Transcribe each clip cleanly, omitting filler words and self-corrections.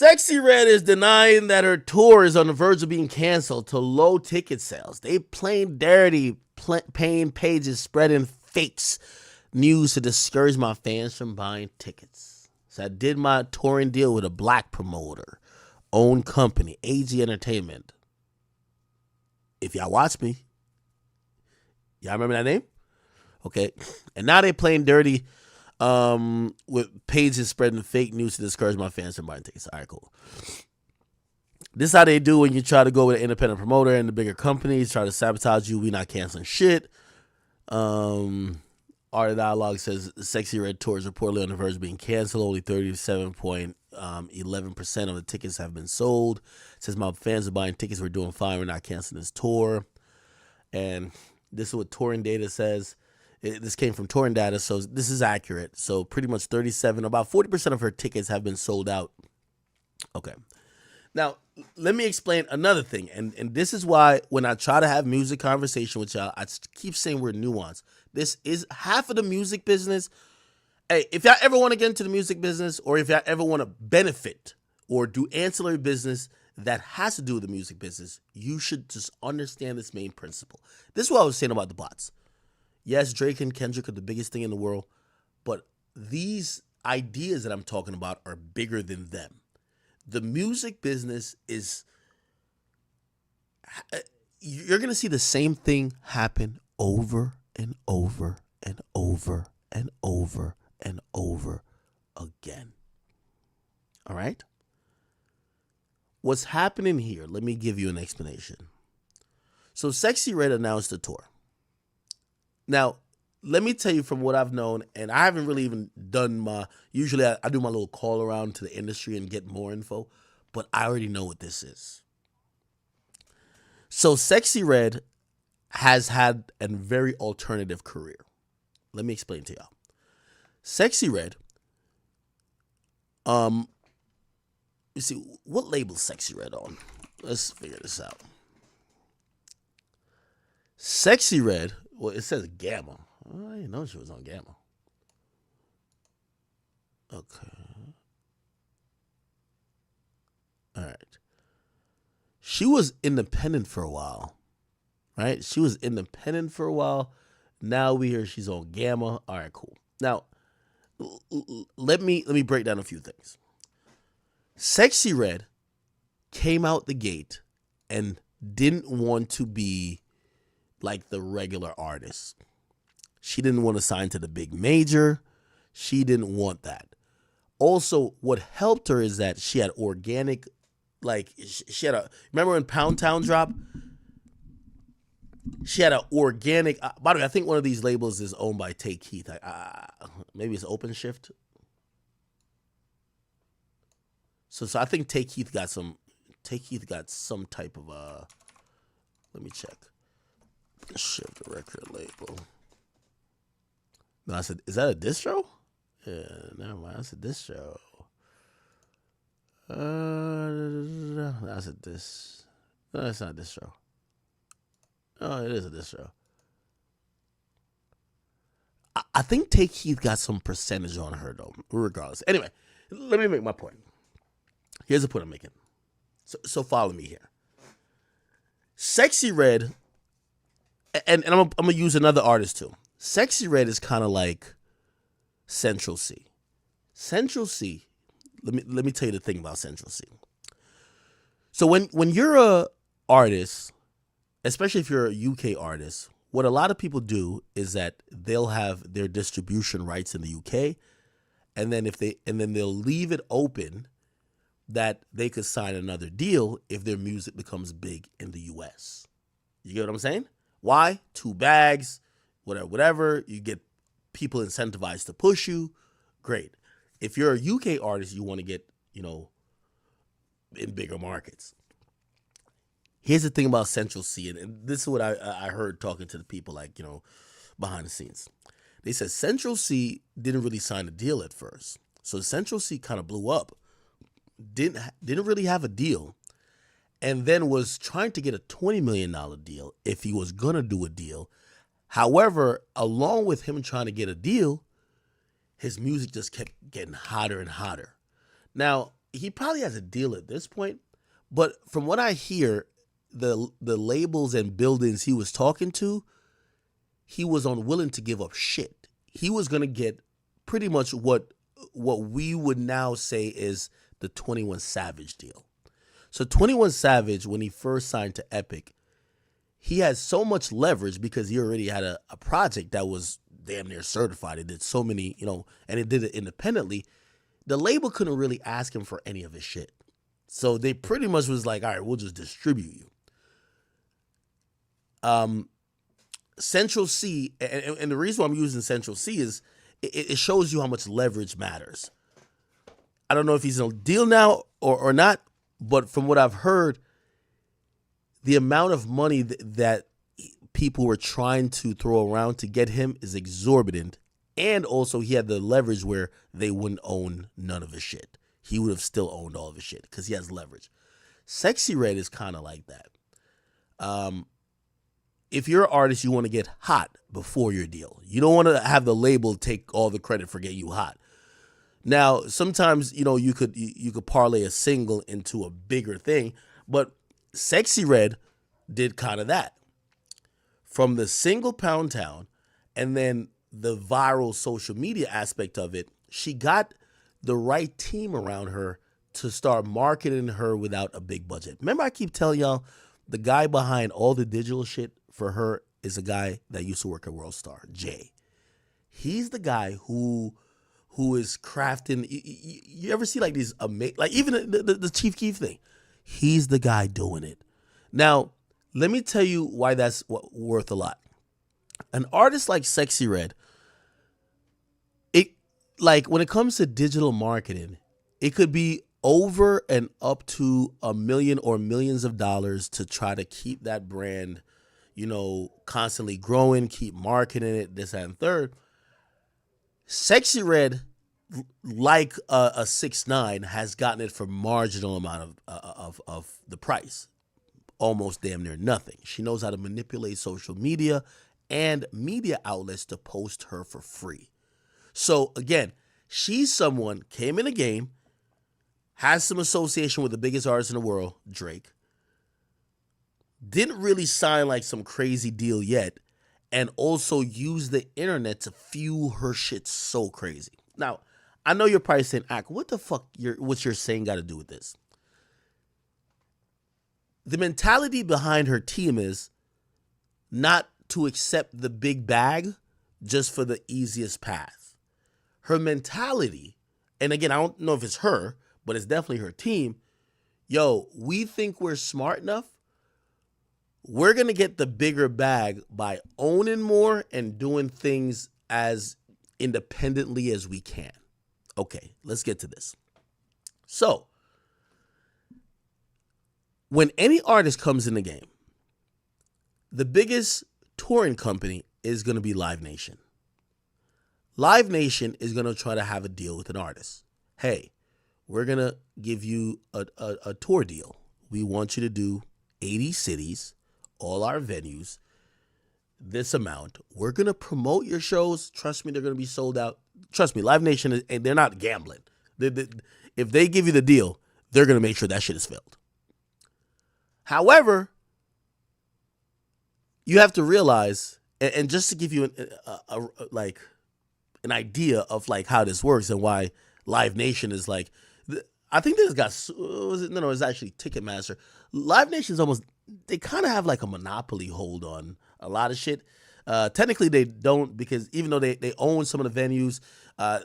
Sexy Red is denying that her tour is on the verge of being canceled to low ticket sales. They plain dirty paying pages spreading fakes news to discourage my fans from buying tickets. So I did my touring deal with a black promoter, own company, AG Entertainment. If y'all watch me, y'all remember that name? Okay. And now they playing dirty with pages spreading fake news to discourage my fans from buying tickets. All right, cool. This is how they do when you try to go with an independent promoter and the bigger companies try to sabotage you. We not canceling shit. Art of Dialogue says Sexy Red tour is reportedly on the verge of being canceled. Only 37.11% of the tickets have been sold. It says my fans are buying tickets. We're doing fine. We're not canceling this tour. And this is what touring data says. This came from touring data, so this is accurate. So pretty much about 40% of her tickets have been sold out. Okay. Now, let me explain another thing. And this is why when I try to have music conversation with y'all, I keep saying we're nuanced. This is half of the music business. Hey, if y'all ever want to get into the music business, or if y'all ever want to benefit or do ancillary business that has to do with the music business, you should just understand this main principle. This is what I was saying about the bots. Yes, Drake and Kendrick are the biggest thing in the world, but these ideas that I'm talking about are bigger than them. The music business is, you're going to see the same thing happen over and over and over and over and over again. All right? What's happening here, let me give you an explanation. So Sexy Red announced a tour. Now, let me tell you from what I've known, and I haven't really even done usually I do my little call around to the industry and get more info, but I already know what this is. So Sexy Red has had a very alternative career. Let me explain to y'all. Sexy Red, you see, what label is Sexy Red on? Let's figure this out. Sexy Red, well, it says Gamma. I didn't know she was on Gamma. Okay. All right. She was independent for a while, right? She was independent for a while. Now we hear she's on Gamma. All right, cool. Now, let me break down a few things. Sexy Red came out the gate and didn't want to be like the regular artist. She didn't want to sign to the big major. She didn't want that. Also, what helped her is that she had organic, like she had remember when Pound Town dropped? She had an organic, by the way, I think one of these labels is owned by Take Heath. Maybe it's Open Shift. So I think Take Heath got some type of, let me check. Shift record label. No, I said, is that a distro? Yeah, never mind. That's a distro. That's a dis. No, it's not a distro. Oh, it is a distro. I think Take Heath got some percentage on her though, regardless. Anyway, let me make my point. Here's the point I'm making. So follow me here. Sexy Red. And I'm gonna use another artist too. Sexy Red is kind of like Central C. Central C. Let me tell you the thing about Central C. So when you're a artist, especially if you're a UK artist, what a lot of people do is that they'll have their distribution rights in the UK, and then they'll leave it open that they could sign another deal if their music becomes big in the US. You get what I'm saying? Why? 2 bags, whatever. You get people incentivized to push you. Great. If you're a UK artist, you want to get, in bigger markets. Here's the thing about Central C, and this is what I heard talking to the people, behind the scenes. They said Central C didn't really sign a deal at first. So Central C kind of blew up. Didn't really have a deal. And then was trying to get a $20 million deal if he was going to do a deal. However, along with him trying to get a deal, his music just kept getting hotter and hotter. Now, he probably has a deal at this point. But from what I hear, the labels and buildings he was talking to, he was unwilling to give up shit. He was gonna get pretty much what we would now say is the 21 Savage deal. So 21 Savage, when he first signed to Epic, he had so much leverage because he already had a project that was damn near certified. It did so many, and it did it independently. The label couldn't really ask him for any of his shit. So they pretty much was like, all right, we'll just distribute you. Central C, and the reason why I'm using Central C is it shows you how much leverage matters. I don't know if he's in a deal now or not, but from what I've heard, the amount of money that people were trying to throw around to get him is exorbitant. And also he had the leverage where they wouldn't own none of his shit. He would have still owned all of his shit because he has leverage. Sexyy Red is kind of like that. If you're an artist, you want to get hot before your deal. You don't want to have the label take all the credit for getting you hot. Now, sometimes, you could parlay a single into a bigger thing, but Sexyy Red did kind of that. From the single Pound Town and then the viral social media aspect of it, she got the right team around her to start marketing her without a big budget. Remember, I keep telling y'all, the guy behind all the digital shit for her is a guy that used to work at World Star, Jay. He's the guy who is crafting. You ever see like these amazing, like even the Chief Keef thing? He's the guy doing it. Now, let me tell you why that's worth a lot. An artist like Sexyy Red, when it comes to digital marketing, it could be over and up to $1 million or millions of dollars to try to keep that brand, constantly growing, keep marketing it, this, that, and third. Sexyy Red, like a 6ix9ine, has gotten it for marginal amount of the price. Almost damn near nothing. She knows how to manipulate social media and media outlets to post her for free. So again, she's someone, came in the game, has some association with the biggest artist in the world, Drake. Didn't really sign like some crazy deal yet, and also use the internet to fuel her shit so crazy. Now, I know you're probably saying, Ak, what the fuck what's you're saying got to do with this? The mentality behind her team is not to accept the big bag just for the easiest path. Her mentality, and again, I don't know if it's her, but it's definitely her team. Yo, we think we're smart enough. We're going to get the bigger bag by owning more and doing things as independently as we can. Okay, let's get to this. So, when any artist comes in the game, the biggest touring company is going to be Live Nation. Live Nation is going to try to have a deal with an artist. Hey, we're going to give you a tour deal. We want you to do 80 cities, all our venues, this amount. We're going to promote your shows. Trust me, they're going to be sold out. Trust me, Live Nation, and they're not gambling. If they give you the deal, they're going to make sure that shit is filled. However, you have to realize, and just to give you an idea of like how this works and why Live Nation is like, I think this got, it's actually Ticketmaster. Live Nation is almost, they kind of have like a monopoly hold on a lot of shit. Technically they don't, because even though they own some of the venues, I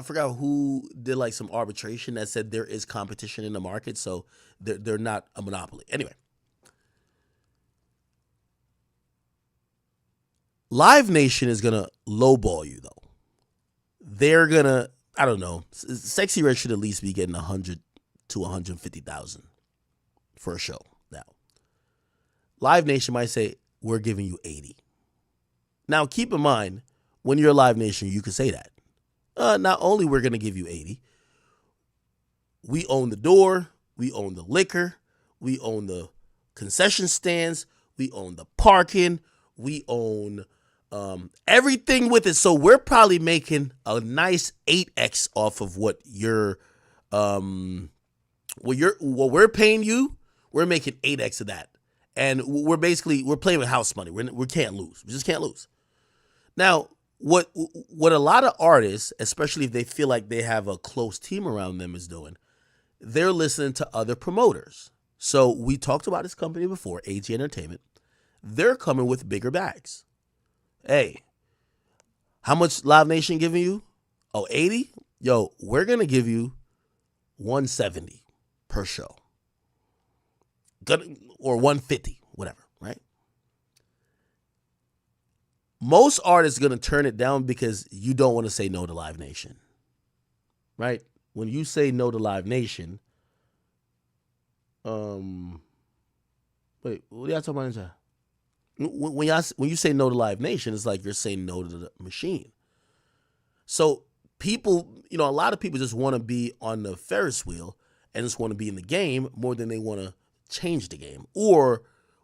forgot who did like some arbitration that said there is competition in the market, so they're not a monopoly. Anyway, Live Nation is gonna lowball you though. They're gonna, I don't know, Sexyy Red should at least be getting 100 to 150,000 for a show. Now, Live Nation might say we're giving you 80. Now, keep in mind, when you're a Live Nation, you can say that. Not only we're going to give you 80, we own the door, we own the liquor, we own the concession stands, we own the parking, we own everything with it. So we're probably making a nice 8x off of what your What we're paying you, we're making 8x of that, and we're playing with house money. We can't lose. We just can't lose. Now, what a lot of artists, especially if they feel like they have a close team around them, is doing, they're listening to other promoters. So we talked about this company before, AG Entertainment. They're coming with bigger bags. Hey, how much Live Nation giving you? Oh, 80? Yo, we're going to give you 170 per show. Or 150, whatever, right? Most artists are going to turn it down because you don't want to say no to Live Nation, right? When you say no to Live Nation, wait, what are y'all talking about inside? When you say no to Live Nation, it's like you're saying no to the machine. So people, a lot of people just want to be on the Ferris wheel and just want to be in the game more than they want to change the game or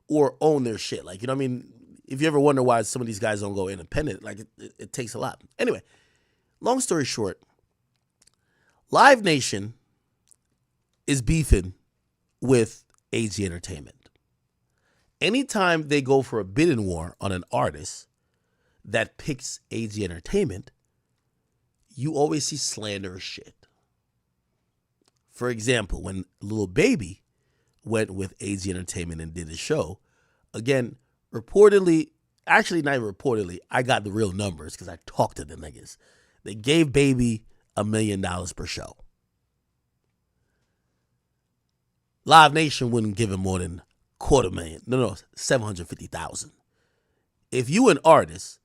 own their shit. Like, you know what I mean? If you ever wonder why some of these guys don't go independent, like it takes a lot. Anyway, long story short, Live Nation is beefing with AG Entertainment. Anytime they go for a bidding war on an artist that picks AG Entertainment, you always see slanderous shit. For example, when Lil Baby went with AG Entertainment and did a show, again, reportedly, actually not even reportedly, I got the real numbers because I talked to them niggas. They gave Baby $1 million per show. Live Nation wouldn't give him more than $250,000. No, $750,000. If you an artist,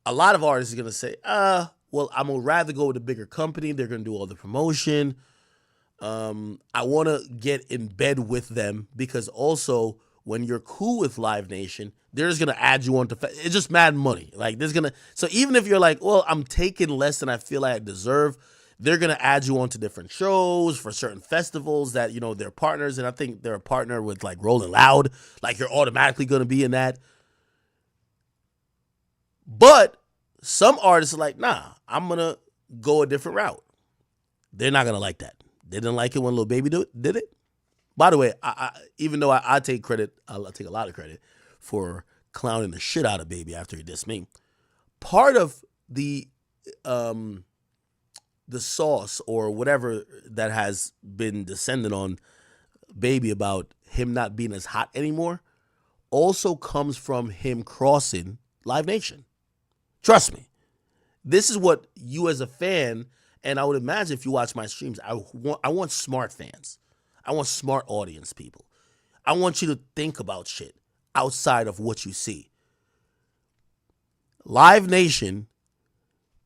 a lot of artists are going to say, well, I'm going to rather go with a bigger company. They're going to do all the promotion. I want to get in bed with them because also when you're cool with Live Nation, they're just going to add you on to, it's just mad money. Like so even if you're like, well, I'm taking less than I feel like I deserve, they're going to add you on to different shows for certain festivals that, they're partners. And I think they're a partner with like Rolling Loud. Like you're automatically going to be in that. But some artists are like, nah, I'm going to go a different route. They're not going to like that. They didn't like it when Lil Baby did it. By the way, even though I take credit, I'll take a lot of credit for clowning the shit out of Baby after he dissed me. Part of the sauce or whatever that has been descended on Baby about him not being as hot anymore also comes from him crossing Live Nation. Trust me. This is what you as a fan, and I would imagine if you watch my streams, I want smart fans. I want smart audience people. I want you to think about shit outside of what you see. Live Nation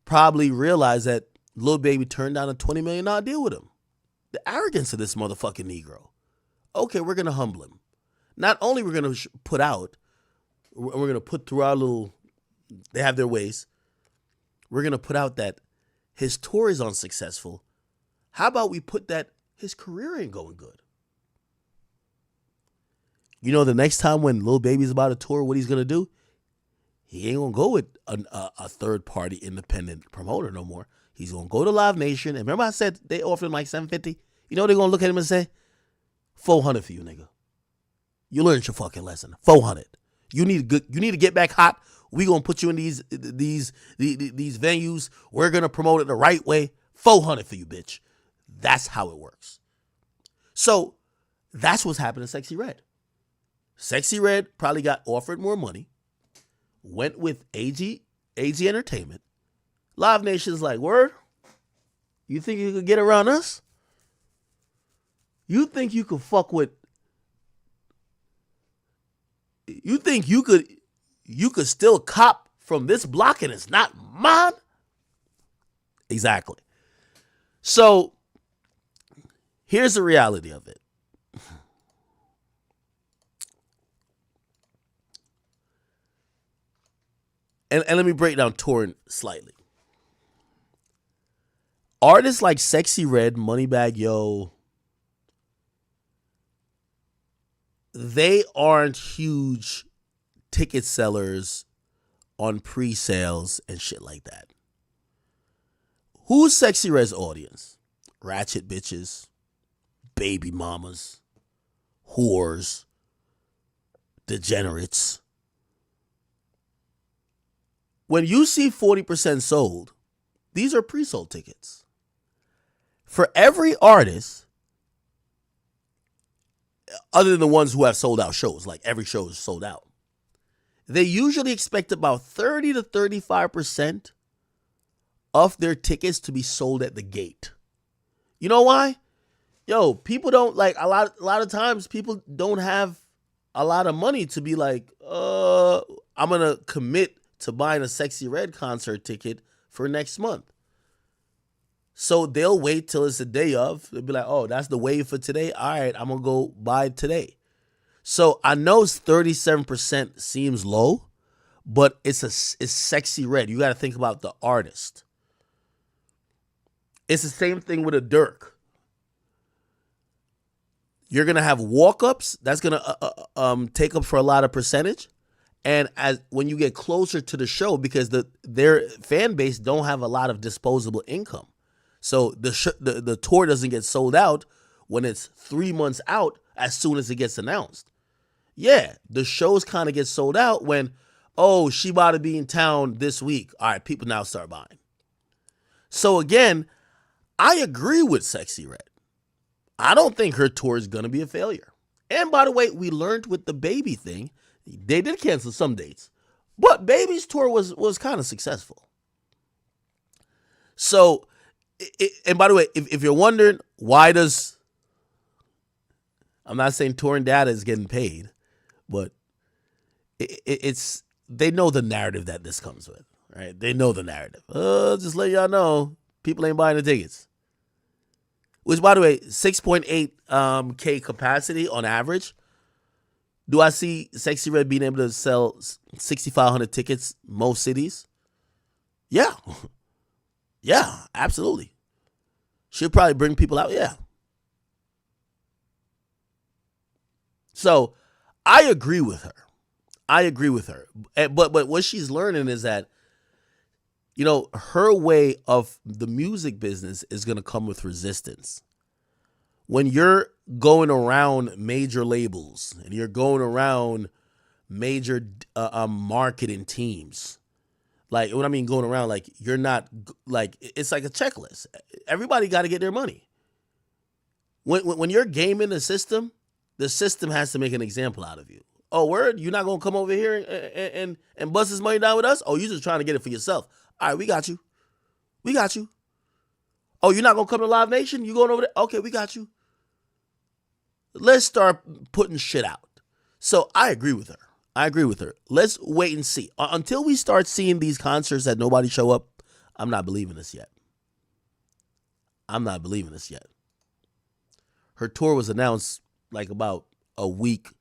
probably realized that Lil Baby turned down a $20 million deal with him. The arrogance of this motherfucking Negro. Okay, we're going to humble him. Not only we're going to put out, we're going to put through our little, they have their ways. We're going to put out that his tour is unsuccessful. How about we put that his career ain't going good? The next time when Lil Baby's about to tour, what he's going to do? He ain't going to go with a third-party independent promoter no more. He's going to go to Live Nation. And remember I said they offered him like $750? You know they're going to look at him and say? $400 for you, nigga. You learned your fucking lesson. $400. You need to get back hot. We going to put you in these venues. We're going to promote it the right way. $400 for you, bitch. That's how it works. So that's what's happened to Sexyy Red. Sexyy Red probably got offered more money, went with AG Entertainment. Live Nation's like, word? You think you could get around us? You think you could fuck with... You think you could still cop from this block and it's not mine? Exactly. So here's the reality of it. And let me break down touring slightly. Artists like Sexyy Red, Moneybagg Yo, they aren't huge ticket sellers on pre-sales and shit like that. Who's Sexyy Red's audience? ratchet bitches, baby mamas, whores, degenerates. When you see 40% sold, these are pre-sold tickets. For every artist, other than the ones who have sold out shows, like every show is sold out, they usually expect about 30 to 35% of their tickets to be sold at the gate. You know why? Yo, people don't like a lot of times people don't have a lot of money to be like, I'm going to commit to buying a Sexyy Red concert ticket for next month. So they'll wait till it's the day of. They'll be like, oh, that's the wave for today. All right, I'm going to go buy it today. So I know 37% seems low, but it's Sexyy Red. You got to think about the artist. It's the same thing with a Dirk. You're going to have walk-ups. That's going to take up for a lot of percentage. And when you get closer to the show, because their fan base don't have a lot of disposable income. So the tour doesn't get sold out when it's 3 months out as soon as it gets announced. Yeah, the shows kind of get sold out when, oh, she about to be in town this week. All right, people now start buying. So again, I agree with Sexyy Red. I don't think her tour is going to be a failure. And by the way, we learned with the Baby thing, they did cancel some dates, but Baby's tour was kind of successful. So, and by the way, if you're wondering, why does, I'm not saying touring data is getting paid, but it's, they know the narrative that this comes with, right? They know the narrative. Just let y'all know, people ain't buying the tickets. Which, by the way, 6.8 K capacity on average. Do I see Sexyy Red being able to sell 6,500 tickets most cities? Yeah. Yeah, absolutely. She'll probably bring people out. Yeah. So I agree with her. But what she's learning is that, you know, her way of the music business is going to come with resistance. When you're going around major labels and you're going around major marketing teams, like what I mean going around, like you're not, like it's like a checklist. Everybody got to get their money. When you're gaming the system has to make an example out of you. Oh, word? You're not going to come over here and bust this money down with us? Oh, you're just trying to get it for yourself. All right, we got you. We got you. Oh, you're not going to come to Live Nation? You going over there? Okay, we got you. Let's start putting shit out. So I agree with her. Let's wait and see. Until we start seeing these concerts that nobody show up, I'm not believing this yet. Her tour was announced like about a week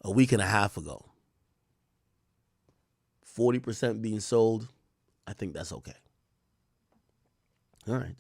and a half ago. 40% being sold. I think that's okay. All right.